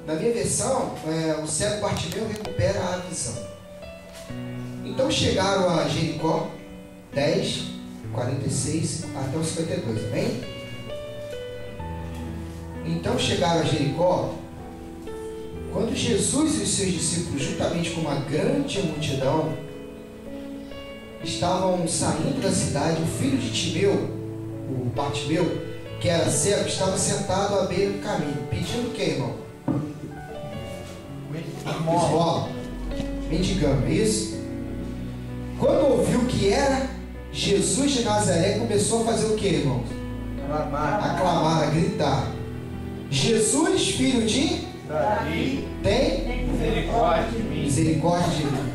Na minha versão, o cego Bartimeu recupera a visão. Então chegaram a Jericó, 10, 46 até o 52, amém? Então chegaram a Jericó. Quando Jesus e os seus discípulos, juntamente com uma grande multidão, estavam saindo da cidade, o filho de Timeu, o Bartimeu, que era cego, estava sentado à beira do caminho, pedindo o que, irmão? Esmola. Mendigando, é isso? Quando ouviu que era Jesus de Nazaré, começou a fazer o que, irmão? Aclamar, a gritar: Jesus, filho de Davi, tem misericórdia de mim. Misericórdia de mim.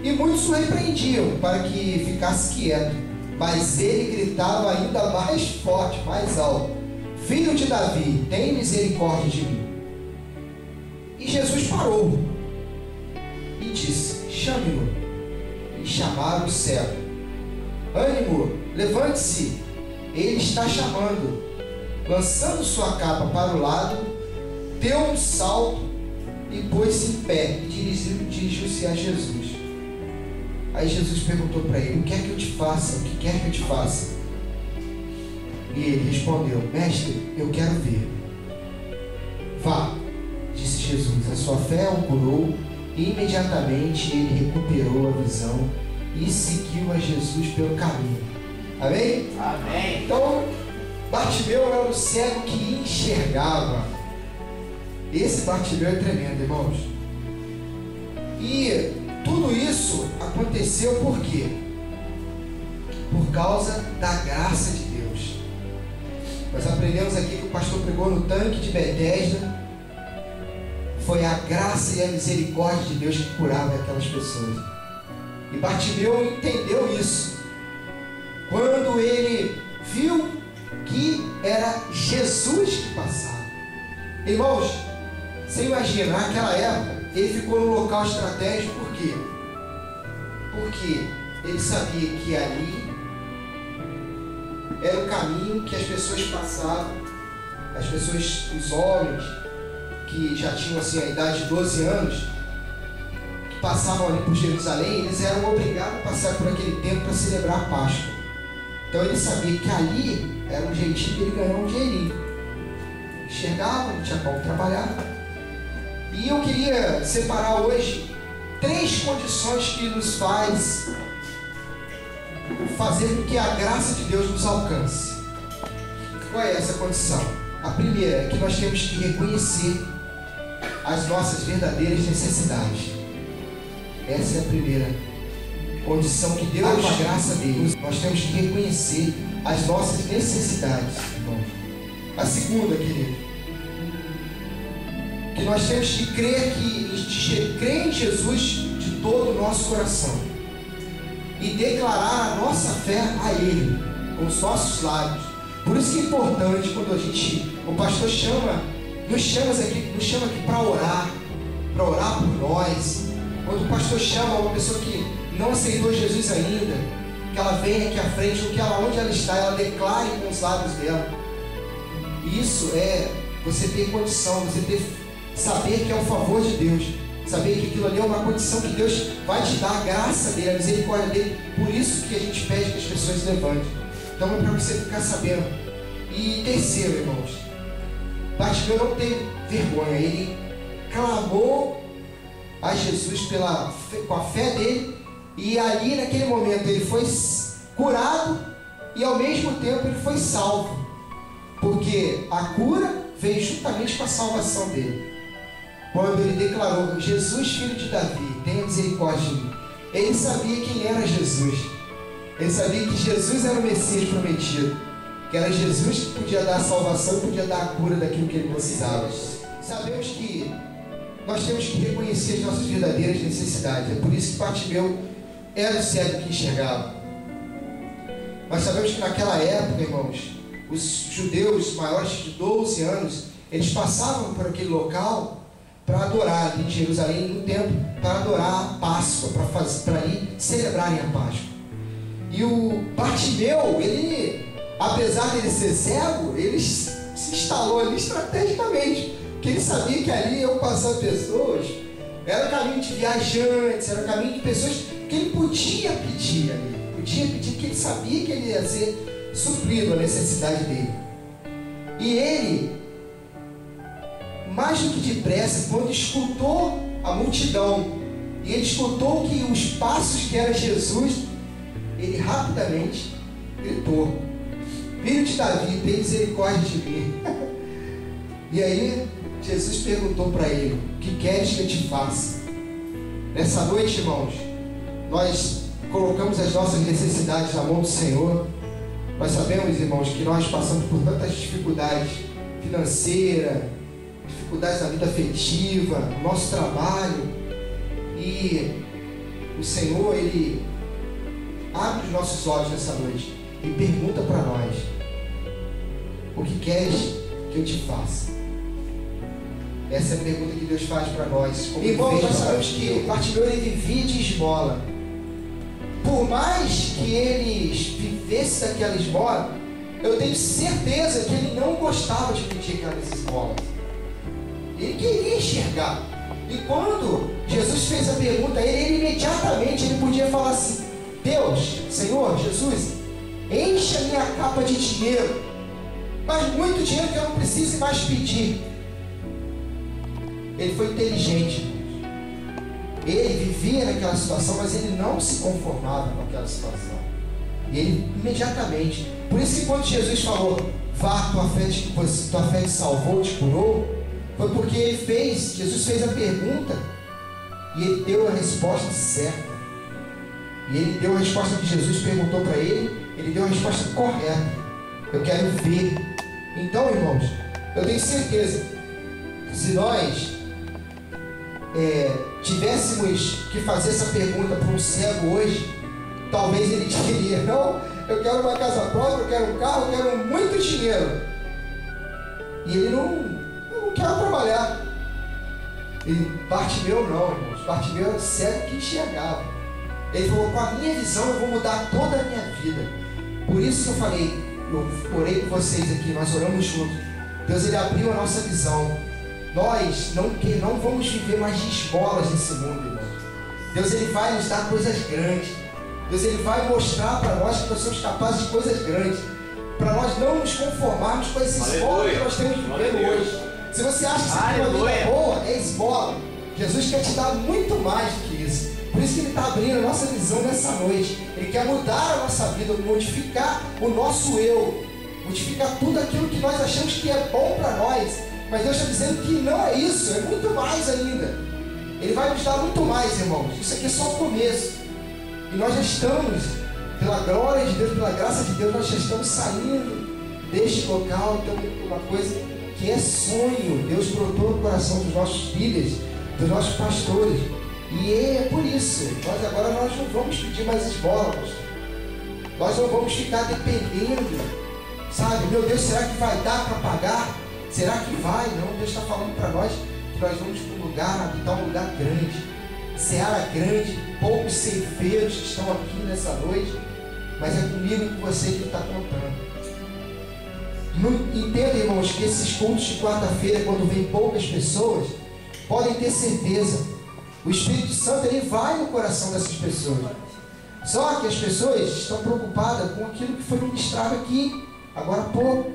E muitos o repreendiam para que ficasse quieto, mas ele gritava ainda mais forte, mais alto: Filho de Davi, tem misericórdia de mim. E Jesus parou e disse: Chame-o. E chamaram o cego. Ânimo, levante-se, ele está chamando. Lançando sua capa para o lado, deu um salto e pôs-se em pé e dirigiu-se a Jesus. Aí Jesus perguntou para ele: O que é que eu te faça? O que quer que eu te faça? E ele respondeu: Mestre, eu quero ver. Vá, disse Jesus, a sua fé o curou. E imediatamente ele recuperou a visão e seguiu a Jesus pelo caminho. Amém? Amém. Então, Bartimeu era o cego que enxergava. Esse Bartimeu é tremendo, irmãos. E tudo isso aconteceu por quê? Por causa da graça de Deus. Nós aprendemos aqui que o pastor pregou no tanque de Betesda. Foi a graça e a misericórdia de Deus que curava aquelas pessoas. E Bartimeu entendeu isso quando ele viu que era Jesus que passava. Irmãos, você imagina, naquela época ele ficou num local estratégico. Por quê? Porque ele sabia que ali era o caminho que as pessoas passavam, as pessoas, os homens que já tinham assim a idade de 12 anos, que passavam ali por Jerusalém, eles eram obrigados a passar por aquele tempo para celebrar a Páscoa. Então ele sabia que ali era um jeitinho de ele ganhar um dinheirinho. Enxergava, não tinha como trabalhar. E eu queria separar hoje 3 condições que nos faz fazer com que a graça de Deus nos alcance. Qual é essa condição? A primeira é que nós temos que reconhecer as nossas verdadeiras necessidades. Essa é a primeira condição que Deus, com a graça dele, nós temos que reconhecer as nossas necessidades, irmão. A segunda, querido, que nós temos que crer em Jesus de todo o nosso coração e declarar a nossa fé a Ele com os nossos lábios. Por isso que é importante quando o pastor nos chama aqui para orar por nós. Quando o pastor chama uma pessoa que não aceitou Jesus ainda, que ela venha aqui à frente, ou que onde ela está, ela declare com os lábios dela. Isso é você ter condição, saber que é o favor de Deus, saber que aquilo ali é uma condição que Deus vai te dar, a graça dele, a misericórdia dele. Por isso que a gente pede que as pessoas levantem. Então é para você ficar sabendo. E terceiro, irmãos, Bartimeu não teve vergonha, ele clamou a Jesus com a fé dele, e ali naquele momento ele foi curado e ao mesmo tempo ele foi salvo, porque a cura veio juntamente com a salvação dele. Quando ele declarou: Jesus, filho de Davi, tenha misericórdia de mim, ele sabia quem era Jesus. Ele sabia que Jesus era o Messias prometido, que era Jesus que podia dar a salvação e podia dar a cura daquilo que ele precisava. Sabemos que nós temos que reconhecer as nossas verdadeiras necessidades. É por isso que Bartimeu era o cego que enxergava. Nós sabemos que naquela época, irmãos, os judeus maiores de 12 anos, eles passavam por aquele local para adorar ali em Jerusalém, no templo, para adorar a Páscoa, para ir celebrarem a Páscoa. E o Bartimeu, ele, apesar de ele ser cego, ele se instalou ali estrategicamente, Porque ele sabia que ali iam passar pessoas, era o caminho de viajantes, era o caminho de pessoas que ele podia pedir ali. Podia pedir, porque ele sabia que ele ia ser suprido a necessidade dele. E ele, mais do que depressa, quando escutou a multidão, e ele escutou que os passos que era Jesus, ele rapidamente gritou: Filho de Davi, tem misericórdia de mim. E aí Jesus perguntou para ele: o que queres que eu te faça? Nessa noite, irmãos, nós colocamos as nossas necessidades na mão do Senhor. Nós sabemos, irmãos, que nós passamos por tantas dificuldades financeiras, dificuldades na vida afetiva, no nosso trabalho, e o Senhor, Ele abre os nossos olhos nessa noite e pergunta para nós: o que queres que eu te faça? Essa é a pergunta que Deus faz para nós. Irmãos, nós sabemos que Bartimeu, ele vivia de esmola. Por mais que ele vivesse daquela esmola, eu tenho certeza que ele não gostava de pedir aquelas esmolas. Ele queria enxergar. E quando Jesus fez a pergunta a ele imediatamente ele podia falar assim: Deus, Senhor, Jesus, enche a minha capa de dinheiro, mas muito dinheiro que eu não precise mais pedir. Ele foi inteligente. Ele vivia naquela situação, mas ele não se conformava com aquela situação. E ele imediatamente. Por isso que quando Jesus falou: vá, tua fé te salvou, te curou, foi porque Jesus fez a pergunta e ele deu a resposta certa. E ele deu a resposta que Jesus perguntou para ele deu a resposta correta. Eu quero ver. Então, irmãos, eu tenho certeza que se nós tivéssemos que fazer essa pergunta para um cego hoje, talvez ele diria: não, eu quero uma casa própria, eu quero um carro, eu quero muito dinheiro. E ele não quer trabalhar. E Bartimeu não, irmãos. Bartimeu era o cego que enxergava. Ele falou: com a minha visão eu vou mudar toda a minha vida. Por isso que eu falei, eu orei por vocês aqui, nós oramos juntos. Deus, ele abriu a nossa visão. Nós não vamos viver mais de esmolas nesse mundo, irmão. Deus, ele vai nos dar coisas grandes. Deus, ele vai mostrar para nós que nós somos capazes de coisas grandes. Para nós não nos conformarmos com essa esmola que nós temos vivendo hoje. Se você acha que você tem uma vida boa, é esmola. Jesus quer te dar muito mais do que isso. Por isso que ele está abrindo a nossa visão nessa noite. Ele quer mudar a nossa vida, modificar o nosso eu, modificar tudo aquilo que nós achamos que é bom para nós. Mas Deus está dizendo que não é isso, é muito mais ainda. Ele vai nos dar muito mais, irmãos. Isso aqui é só o começo. E nós já estamos, pela glória de Deus, pela graça de Deus, nós já estamos saindo deste local. Então, uma coisa que é sonho, Deus brotou no coração dos nossos líderes, dos nossos pastores. E é por isso, nós não vamos pedir mais esmola, nós não vamos ficar dependendo, sabe? Meu Deus, será que vai dar para pagar? Será que vai? Não, Deus está falando para nós que nós vamos para um lugar, habitar um lugar grande, seara grande, poucos ceifeiros que estão aqui nessa noite, mas é comigo e com você que Ele está contando. Entenda, irmãos, que esses cultos de quarta-feira, quando vem poucas pessoas, podem ter certeza, o Espírito Santo, ele vai no coração dessas pessoas. Só que as pessoas estão preocupadas com aquilo que foi ministrado aqui, agora há pouco,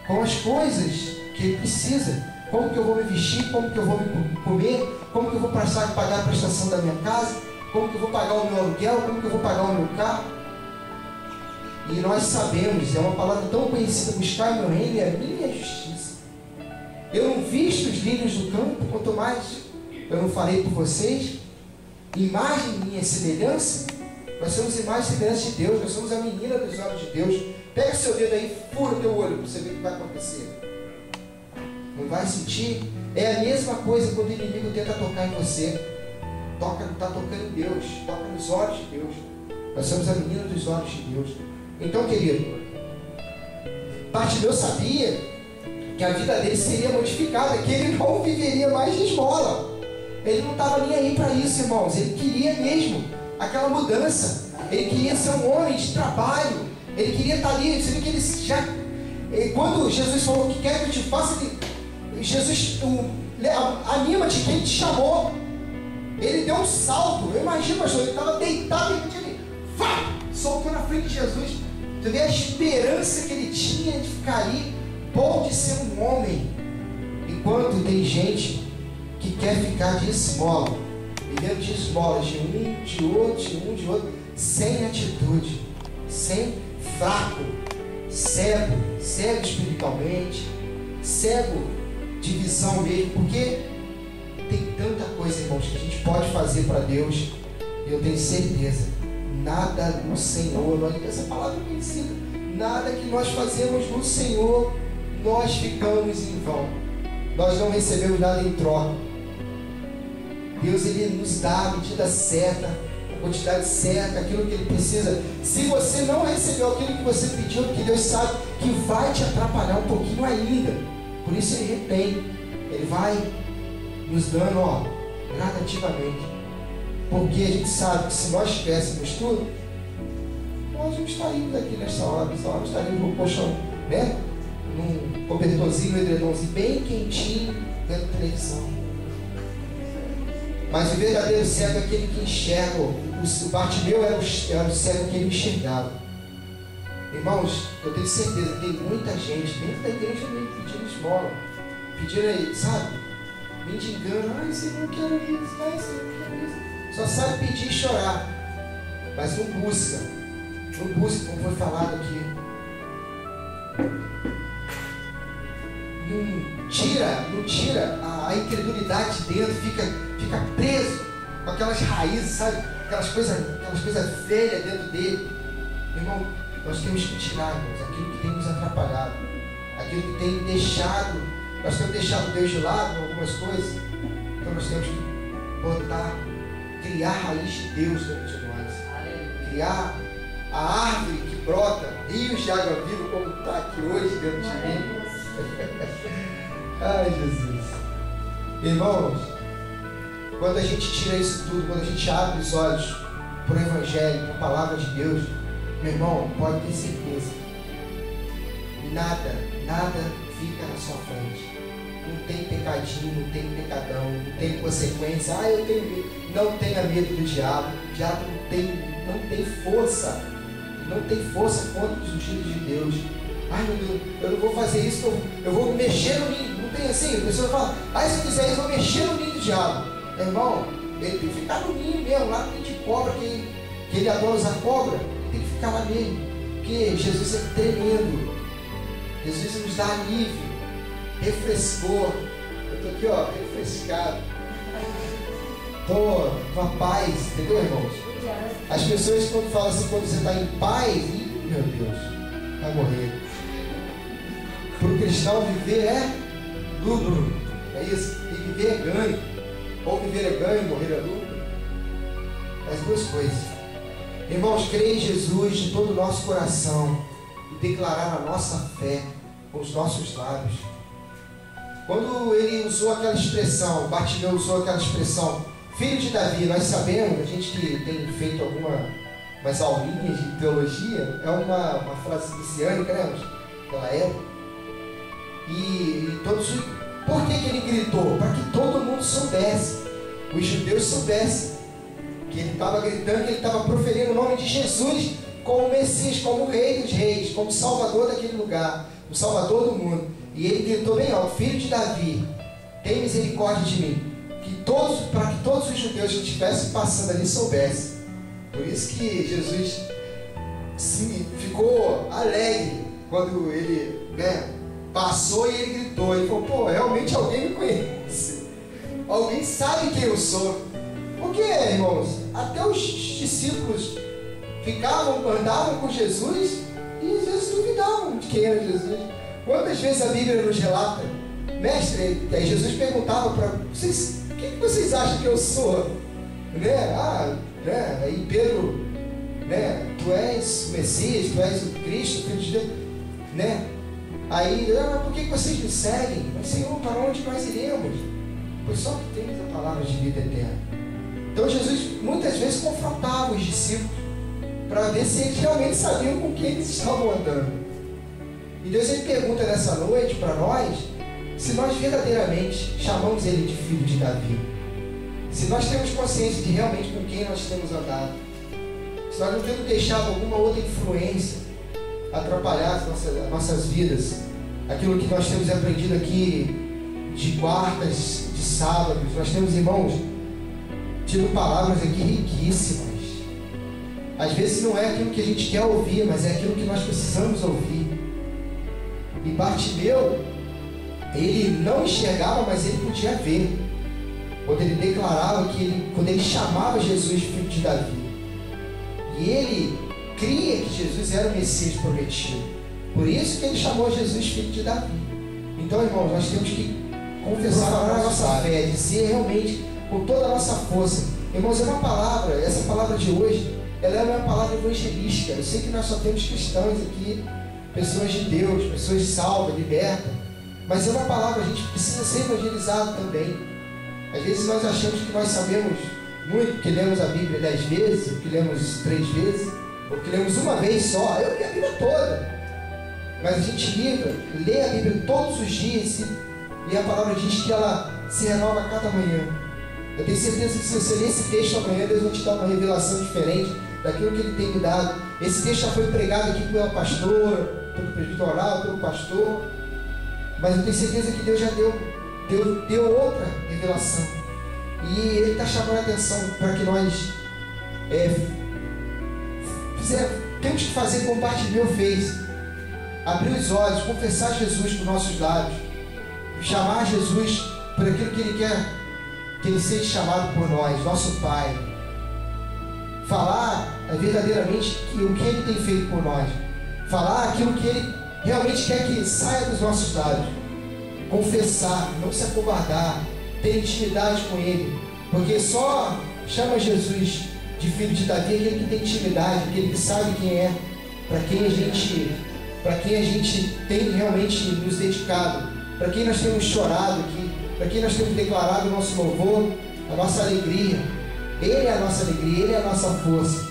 com as coisas que ele precisa. Como que eu vou me vestir, como que eu vou me comer, como que eu vou pagar a prestação da minha casa, como que eu vou pagar o meu aluguel, como que eu vou pagar o meu carro. E nós sabemos, é uma palavra tão conhecida: buscar meu reino é a minha justiça. Eu não visto os lírios do campo, quanto mais eu não falei por vocês, imagem minha e semelhança. Nós somos imagem e semelhança de Deus, nós somos a menina dos olhos de Deus. Pega seu dedo aí, fura o teu olho para você ver o que vai acontecer. Não vai sentir? É a mesma coisa quando o inimigo tenta tocar em você. Está tocando em Deus, toca nos olhos de Deus. Nós somos a menina dos olhos de Deus. Então, querido, Bartimeu sabia que a vida dele seria modificada, que ele não viveria mais de esmola. Ele não estava nem aí para isso, irmãos. Ele queria mesmo aquela mudança. Ele queria ser um homem de trabalho. Ele queria estar ali. Você vê que ele já... Quando Jesus falou: o que quer que eu te faça, ele Jesus, anima-te que Ele te chamou. Ele deu um salto. Eu imagino, pastor, ele estava deitado e ele soltou na frente de Jesus. Tu vê a esperança que ele tinha de ficar ali, bom de ser um homem. Enquanto tem gente que quer ficar de esmola, vivendo de esmolas de um, de outro, sem atitude, sem fraco, cego espiritualmente, cego de visão mesmo, porque tem tanta coisa, irmãos, que a gente pode fazer para Deus, e eu tenho certeza, nada no Senhor, essa palavra é conhecida, nada que nós fazemos no Senhor, nós ficamos em vão, nós não recebemos nada em troca. Deus, Ele nos dá a medida certa, a quantidade certa, aquilo que Ele precisa. Se você não recebeu aquilo que você pediu, porque Deus sabe que vai te atrapalhar um pouquinho ainda, por isso Ele retém, Ele vai nos dando, gradativamente, porque a gente sabe que se nós tivéssemos tudo, nós não estaríamos aqui nessa hora, nós estaríamos num colchão, né? Num cobertorzinho, um edredomzinho bem quentinho, vendo televisão. Mas o verdadeiro cego é aquele que enxerga. O Bartimeu era o cego que ele enxergava. Irmãos, eu tenho certeza que tem muita gente dentro da igreja mesmo pedindo esmola, pedindo aí, sabe? Mendigando, ai Senhor, eu quero isso, ai Senhor, eu quero isso. Só sabe pedir e chorar, mas não busca, como foi falado aqui. Não tira a incredulidade de dentro, fica preso com aquelas raízes, sabe? Aquelas coisas velhas dentro dele. Irmão, nós temos que tirar, irmãos, aquilo que tem nos atrapalhado, aquilo que tem deixado, nós temos deixado Deus de lado em algumas coisas, então nós temos que criar a raiz de Deus dentro de nós, criar a árvore que brota, rios de água viva, como está aqui hoje dentro de mim. Ai, Jesus. Irmãos, quando a gente tira isso tudo, quando a gente abre os olhos para o Evangelho, para a Palavra de Deus, meu irmão, pode ter certeza, nada fica na sua frente. Não tem pecadinho, não tem pecadão, não tem consequência. Eu tenho medo. Não tenha medo do diabo. O diabo não tem força. Não tem força contra os ungidos de Deus. Ai meu Deus, eu não vou fazer isso, eu vou mexer no ninho. Não tem assim, a pessoa fala, se eu fizer isso, eu vou mexer no ninho do diabo. Irmão, ele tem que ficar no ninho mesmo, lá no ninho de cobra, que ele adora usar cobra, tem que ficar lá mesmo. Porque Jesus é tremendo. Jesus nos dá alívio, refrescor. Eu estou aqui, refrescado. Estou com a paz, entendeu, irmãos? As pessoas quando falam assim, quando você está em paz, meu Deus, vai morrer. Para o cristão viver é lucro, é isso, e viver é ganho, ou viver é ganho, morrer é lucro, as duas coisas. Irmãos, crer em Jesus de todo o nosso coração e declarar a nossa fé com os nossos lábios. Quando ele usou aquela expressão, Bartimeu usou aquela expressão, filho de Davi, nós sabemos, a gente que tem feito umas aulinhas de teologia, é uma frase messiânica, né, daquela época. E todos, por que ele gritou? Para que todo mundo soubesse, os judeus soubessem que ele estava gritando, que ele estava proferindo o nome de Jesus como Messias, como o Rei dos Reis, como Salvador daquele lugar, o Salvador do mundo. E ele gritou bem alto, filho de Davi, tem misericórdia de mim. Para que todos os judeus que estivessem passando ali soubessem. Por isso que Jesus ficou alegre quando ele passou e ele gritou. Ele falou, realmente alguém me conhece. Alguém sabe quem eu sou. Porque, irmãos, até os discípulos andavam com Jesus e às vezes duvidavam de quem era Jesus. Quantas vezes a Bíblia nos relata, mestre, aí Jesus perguntava para vocês, quem que vocês acham que eu sou? Aí Pedro, tu és o Messias, tu és o Cristo, filho de Deus, Aí, por que vocês me seguem? Mas Senhor, para onde nós iremos? Pois só que temos a palavra de vida eterna. Então Jesus muitas vezes confrontava os discípulos para ver se eles realmente sabiam com quem eles estavam andando. E Deus ele pergunta nessa noite para nós, se nós verdadeiramente chamamos ele de filho de Davi, se nós temos consciência de realmente com quem nós temos andado, se nós não temos deixado alguma outra influência atrapalhar as nossas vidas, aquilo que nós temos aprendido aqui de quartas, de sábados, nós temos, irmãos, tido palavras aqui riquíssimas. Às vezes não é aquilo que a gente quer ouvir, mas é aquilo que nós precisamos ouvir. E Bartimeu, ele não enxergava, mas ele podia ver, quando ele declarava quando ele chamava Jesus filho de Davi. E ele cria que Jesus era o Messias prometido. Por isso que ele chamou Jesus filho de Davi. Então, irmãos, nós temos que confessar a nossa fé, dizer realmente com toda a nossa força. Irmãos, é uma palavra, essa palavra de hoje, ela é uma palavra evangelística. Eu sei que nós só temos cristãos aqui, pessoas de Deus, pessoas salvas, libertas, mas é uma palavra, a gente precisa ser evangelizado também. Às vezes nós achamos que nós sabemos muito, porque lemos a Bíblia 10 vezes, ou que lemos 3 vezes, ou que lemos uma vez só. Eu li a Bíblia toda, mas a gente lê a Bíblia todos os dias, e a palavra diz que ela se renova a cada manhã. Eu tenho certeza que se você ler esse texto amanhã, Deus vai te dar uma revelação diferente daquilo que Ele tem me dado. Esse texto já foi pregado aqui pela pastora, pelo presbiteral, pelo pastor, mas eu tenho certeza que Deus já deu outra revelação. E Ele está chamando a atenção para que nós temos que fazer como Bartimeu fez: abrir os olhos, confessar Jesus com nossos lábios, chamar Jesus por aquilo que Ele quer que Ele seja chamado por nós, nosso Pai. Falar verdadeiramente o que Ele tem feito por nós, falar aquilo que Ele realmente quer que saia dos nossos lábios, confessar, não se acovardar, ter intimidade com Ele, porque só chama Jesus de filho de Davi aquele que tem intimidade, aquele que sabe quem é, para quem a gente tem realmente nos dedicado, para quem nós temos chorado aqui, para quem nós temos declarado o nosso louvor, a nossa alegria. Ele é a nossa alegria, Ele é a nossa força.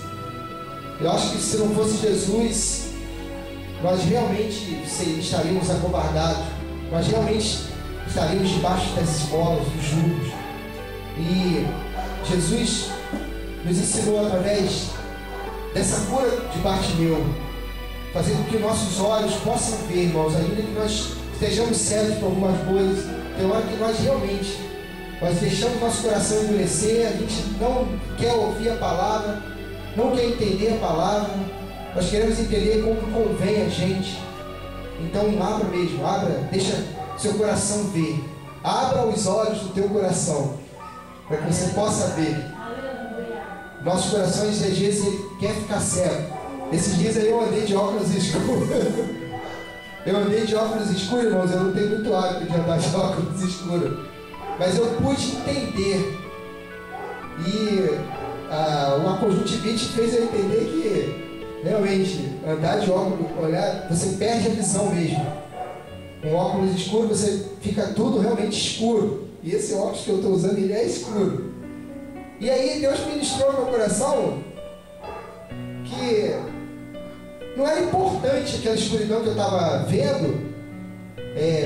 Eu acho que se não fosse Jesus, nós realmente estaríamos acovardados, nós realmente estaríamos debaixo das esmolas, dos julgos. E Jesus nos ensinou através dessa cura de Bartimeu, fazendo com que nossos olhos possam ver, irmãos, ainda que nós estejamos cegos por algumas coisas. Tem hora que nós realmente deixamos nosso coração endurecer, a gente não quer ouvir a palavra, não quer entender a palavra, nós queremos entender como convém a gente. Então abra mesmo, deixa seu coração ver, abra os olhos do teu coração, para que você possa ver. Nossos corações, às vezes, ele quer ficar cego. Esses dias aí eu andei de óculos escuros. Irmãos, eu não tenho muito hábito de andar de óculos escuros, mas eu pude entender, e uma conjuntivite fez eu entender que realmente andar de óculos, olhar, você perde a visão mesmo. Com óculos escuros você fica tudo realmente escuro, e esse óculos que eu estou usando, ele é escuro. E aí Deus ministrou no meu coração que não era importante aquela escuridão que eu estava vendo,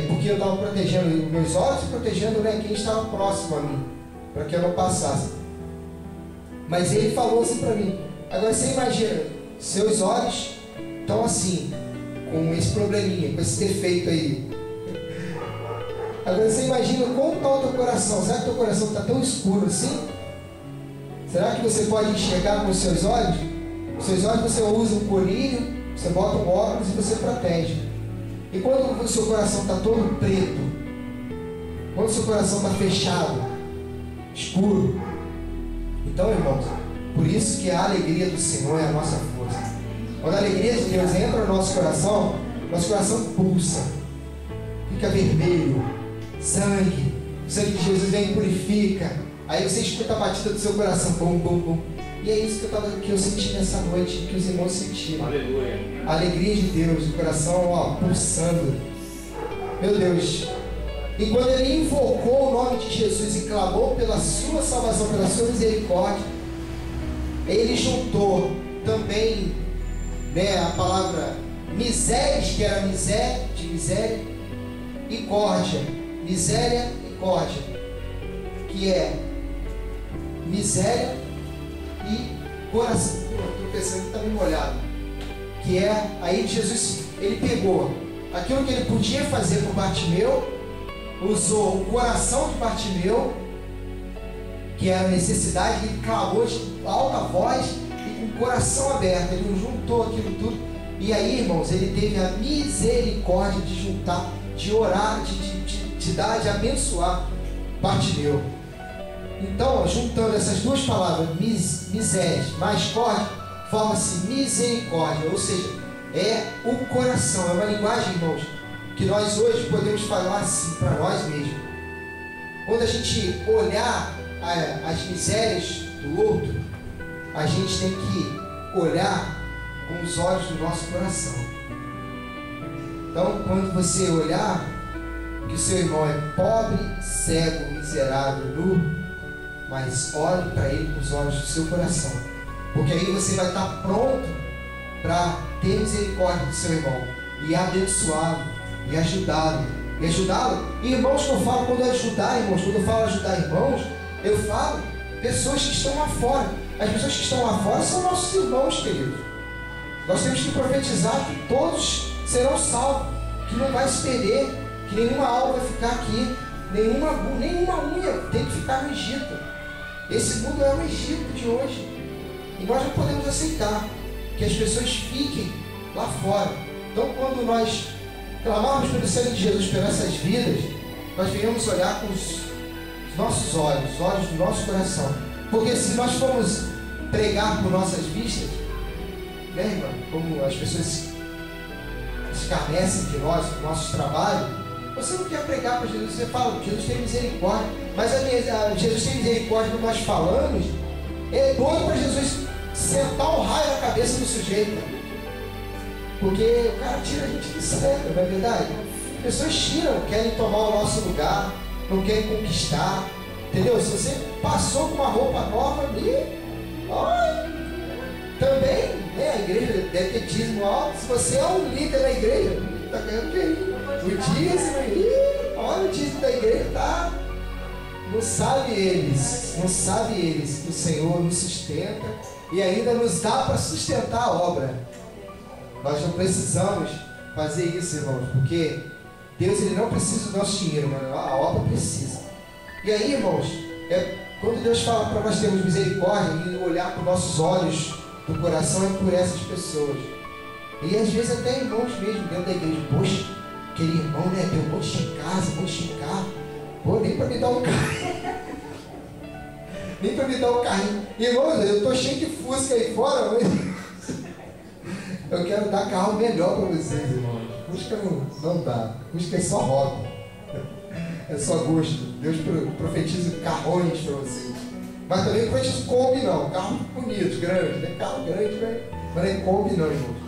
porque eu estava protegendo meus olhos e protegendo quem estava próximo a mim, para que eu não passasse. Mas Ele falou assim para mim: agora você imagina, seus olhos estão assim, com esse probleminha, com esse defeito aí. Agora você imagina como está o teu coração. Será que o teu coração está tão escuro assim? Será que você pode enxergar com os seus olhos? Os seus olhos você usa um colírio, você bota um óculos e você protege. E quando o seu coração está todo preto, quando o seu coração está fechado, escuro, então, irmãos, por isso que a alegria do Senhor é a nossa força. Quando a alegria de Deus entra no nosso coração pulsa, fica vermelho, sangue, o sangue de Jesus vem e purifica. Aí você escuta a batida do seu coração, bum, bum, bum. E é isso que eu senti nessa noite, que os irmãos sentiram. Aleluia. A alegria de Deus, o coração pulsando. Meu Deus. E quando ele invocou o nome de Jesus e clamou pela sua salvação, pela sua misericórdia, ele juntou também a palavra miséria, que era miséria, de miséria, e córdia, misericórdia, que é miséria e coração. Estou pensando que está meio molhado. Que é, aí Jesus, ele pegou aquilo que ele podia fazer por Bartimeu, usou o coração de Bartimeu, que era a necessidade, ele clamou de alta voz e com o coração aberto, ele juntou aquilo tudo. E aí, irmãos, ele teve a misericórdia de juntar, de orar, de dar, de abençoar Bartimeu. Então, juntando essas duas palavras, miséria mais córdia, forma-se misericórdia, ou seja, é o coração. É uma linguagem, irmãos, que nós hoje podemos falar assim para nós mesmos. Quando a gente olhar as misérias do outro, a gente tem que olhar com os olhos do nosso coração. Então, quando você olhar que o seu irmão é pobre, cego, miserável, nu, mas olhe para ele com os olhos do seu coração, porque aí você vai estar pronto para ter misericórdia do seu irmão e abençoá-lo e ajudá-lo. E irmãos, que eu falo quando ajudar, irmãos, quando eu falo ajudar irmãos, eu falo pessoas que estão lá fora. As pessoas que estão lá fora são nossos irmãos, queridos. Nós temos que profetizar que todos serão salvos, que não vai se perder, que nenhuma alma vai ficar aqui, nenhuma unha tem que ficar no Egito. Esse mundo é o Egito de hoje. E nós não podemos aceitar que as pessoas fiquem lá fora. Então, quando nós clamarmos pelo sangue de Jesus pelas essas vidas, nós venhamos olhar com os nossos olhos, os olhos do nosso coração. Porque se nós formos pregar por nossas vistas, né, irmão, como as pessoas escarnecem de nós, do nosso trabalho, você não quer pregar para Jesus, você fala, Jesus tem misericórdia, mas Jesus tem misericórdia quando nós falamos, é doido para Jesus sentar um raio na cabeça do sujeito, porque o cara tira a gente de sério, não é verdade? As pessoas tiram, querem tomar o nosso lugar, não querem conquistar, entendeu? Se você passou com uma roupa nova ali, também, né, a igreja deve ter dízimo alto. Se você é um líder da igreja, está ganhando dinheiro. O dízimo aí, olha o dízimo da igreja, tá? Não sabe eles que o Senhor nos sustenta e ainda nos dá para sustentar a obra. Nós não precisamos fazer isso, irmãos, porque Deus, ele não precisa do nosso dinheiro, mas a obra precisa. E aí, irmãos, quando Deus fala para nós termos misericórdia e olhar com nossos olhos do coração, é por essas pessoas. E às vezes até irmãos mesmo dentro da igreja, poxa, aquele irmão, né, tem um monte de casa, um monte de carro, pô, nem para me dar um carro. Nem para me dar um carrinho. Irmãos, eu estou cheio de Fusca aí fora, mas eu quero dar carro melhor para vocês, irmãos. Fusca não dá. Fusca é só hobby. É só gosto. Deus profetiza carrões para vocês. Mas também não profetiza Kombi não. Carro bonito, grande. Não é carro grande, né? Mas não é Kombi não, irmãos.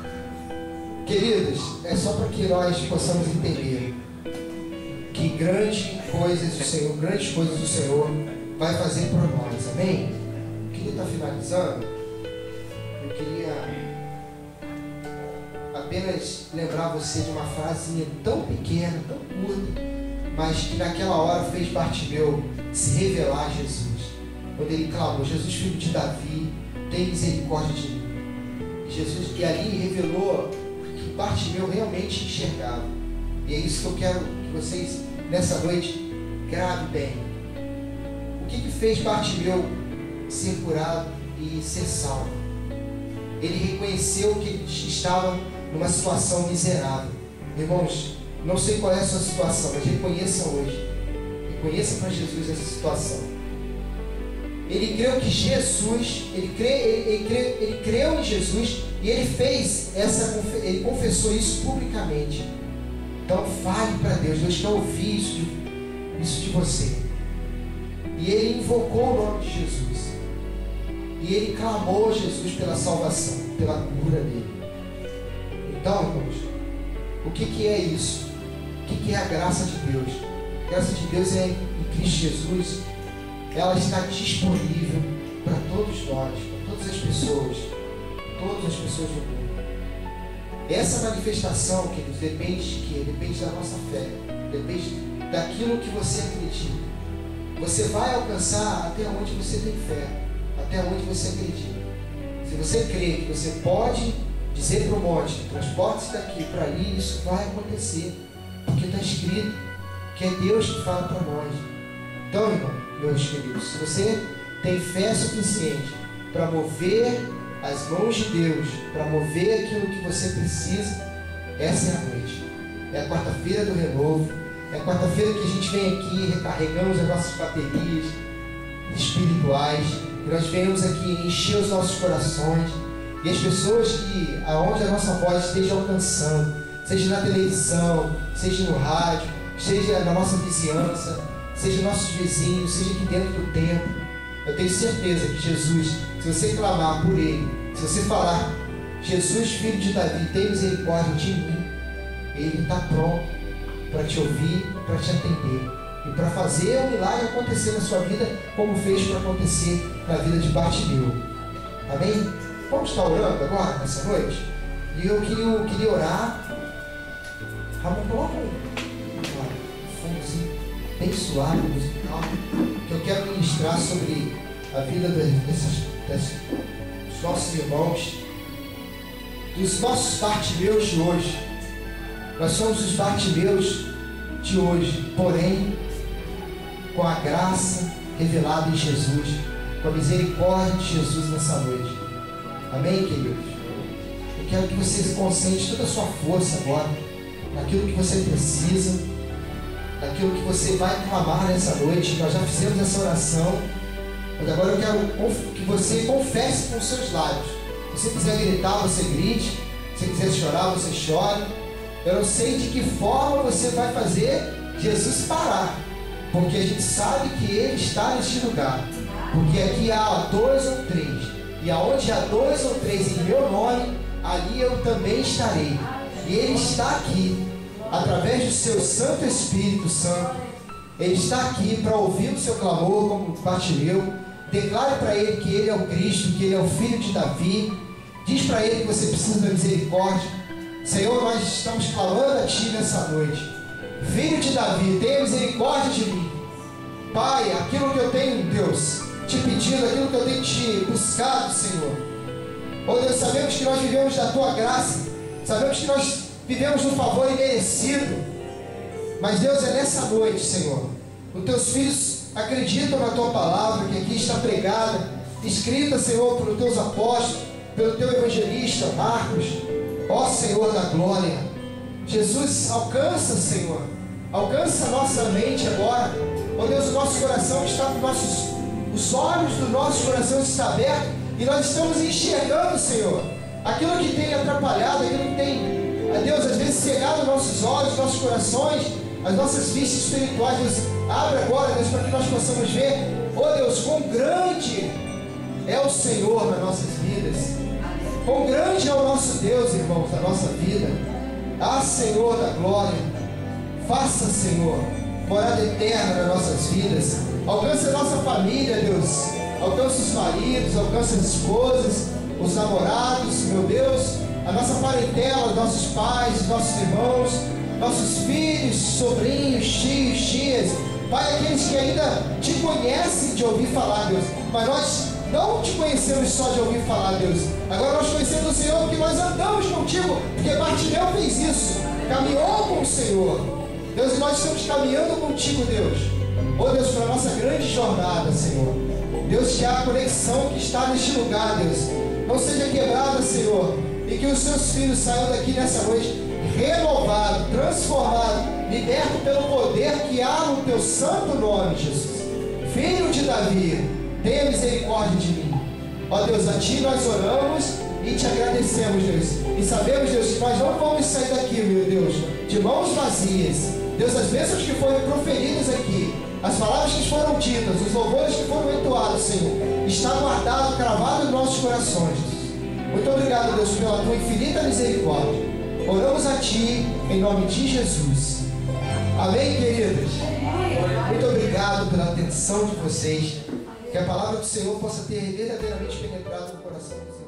Queridos, é só para que nós possamos entender que grandes coisas do Senhor vai fazer por nós. Amém? Eu queria estar finalizando. Eu queria apenas lembrar você de uma frasinha tão pequena, tão curta, mas que naquela hora fez Bartimeu se revelar a Jesus. Quando ele clamou, Jesus, filho de Davi, tem misericórdia de mim. E ali revelou que Bartimeu realmente enxergava. E é isso que eu quero que vocês, nessa noite, gravem bem. O que fez Bartimeu ser curado e ser salvo? Ele reconheceu que ele estava numa situação miserável. Irmãos, não sei qual é a sua situação, mas reconheça hoje. Reconheça para Jesus essa situação. Ele creu que Jesus, ele creu em Jesus e ele fez ele confessou isso publicamente. Então fale para Deus, Deus quer ouvir isso de você. E ele invocou o nome de Jesus. E ele clamou a Jesus pela salvação, pela cura dele. Então, irmãos, o que é isso? O que é a graça de Deus? A graça de Deus é em Cristo Jesus. Ela está disponível para todos nós, para todas as pessoas do mundo. Essa manifestação, queridos, depende de quê? Depende da nossa fé, depende daquilo que você acredita. Você vai alcançar até onde você tem fé, até onde você acredita. Se você crê que você pode dizer para o monte, transporte-se daqui para ali, isso vai acontecer, porque está escrito que é Deus que fala para nós. Então, irmão, meus queridos, se você tem fé suficiente para mover as mãos de Deus, para mover aquilo que você precisa, essa é a noite. É a quarta-feira do renovo. É a quarta-feira que a gente vem aqui, recarregamos as nossas baterias espirituais, que nós venhamos aqui encher os nossos corações, e as pessoas que, aonde a nossa voz esteja alcançando, seja na televisão, seja no rádio, seja na nossa vizinhança, seja nossos vizinhos, seja aqui dentro do templo, eu tenho certeza que Jesus, se você clamar por Ele, se você falar, Jesus, filho de Davi, tem misericórdia de mim, Ele está pronto para te ouvir, para te atender e para fazer o milagre acontecer na sua vida, como fez para acontecer na vida de Bartimeu. Amém? Vamos estar orando agora, nessa noite? E eu queria orar. Ramon, coloca um fundo bem suave, musical, que eu quero ministrar sobre a vida dos nossos irmãos, dos nossos Bartimeus de hoje. Nós somos os Bartimeus de hoje, porém, com a graça revelada em Jesus, com a misericórdia de Jesus nessa noite. Amém, queridos? Eu quero que você concentre toda a sua força agora naquilo que você precisa, naquilo que você vai clamar nessa noite. Nós já fizemos essa oração, mas agora eu quero que você confesse com os seus lábios. Se você quiser gritar, você grite. Se você quiser chorar, você chore. Eu não sei de que forma você vai fazer Jesus parar, porque a gente sabe que Ele está neste lugar, porque aqui há 2 ou 3, e aonde há 2 ou 3 em meu nome, ali eu também estarei. E Ele está aqui, através do seu Santo Espírito Santo. Ele está aqui para ouvir o seu clamor, como Bartimeu. Declare para Ele que Ele é o Cristo, que Ele é o Filho de Davi. Diz para Ele que você precisa da misericórdia. Senhor, nós estamos clamando a Ti nessa noite. Filho de Davi, tenha misericórdia de mim. Pai, aquilo que eu tenho, Deus, te pedido, aquilo que eu tenho te buscado, Senhor. Oh Deus, sabemos que nós vivemos da Tua graça. Sabemos que nós vivemos no favor imerecido. Mas Deus, é nessa noite, Senhor. Os Teus filhos acreditam na Tua palavra, que aqui está pregada, escrita, Senhor, pelos Teus apóstolos, pelo Teu evangelista, Marcos. Ó Senhor da glória, Jesus, alcança, Senhor, alcança a nossa mente agora. Ó Deus, o nosso coração está com os olhos do nosso coração estão abertos e nós estamos enxergando, Senhor, aquilo que tem atrapalhado, aquilo que tem, ó Deus, às vezes cegado nossos olhos, nossos corações, as nossas vistas espirituais. Deus, abre agora, Deus, para que nós possamos ver, ó Deus, quão grande é o Senhor nas nossas vidas. Quão grande é o nosso Deus, irmãos, na nossa vida. Ah, Senhor da glória, faça, Senhor, morada eterna nas nossas vidas. Alcance a nossa família, Deus. Alcance os maridos, alcance as esposas, os namorados, meu Deus, a nossa parentela, os nossos pais, os nossos irmãos, nossos filhos, sobrinhos, tios, tias. Pai, aqueles que ainda te conhecem de ouvir falar, Deus, mas nós não te conhecemos só de ouvir falar, Deus. Agora nós conhecemos o Senhor porque nós andamos contigo, porque Bartimeu fez isso, caminhou com o Senhor. Deus, e nós estamos caminhando contigo, Deus. Oh Deus, para a nossa grande jornada, Senhor. Deus, que a conexão que está neste lugar, Deus, não seja quebrada, Senhor, e que os seus filhos saiam daqui nessa noite renovados, transformados, libertos pelo poder que há no teu santo nome, Jesus. Filho de Davi, tenha misericórdia de mim. Ó Deus, a Ti nós oramos e te agradecemos, Deus. E sabemos, Deus, que nós não vamos sair daqui, meu Deus, de mãos vazias. Deus, as bênçãos que foram proferidas aqui, as palavras que foram ditas, os louvores que foram entoados, Senhor, está guardado, cravado em nossos corações. Muito obrigado, Deus, pela Tua infinita misericórdia. Oramos a Ti em nome de Jesus. Amém, queridos? Muito obrigado pela atenção de vocês. Que a palavra do Senhor possa ter verdadeiramente penetrado no coração dos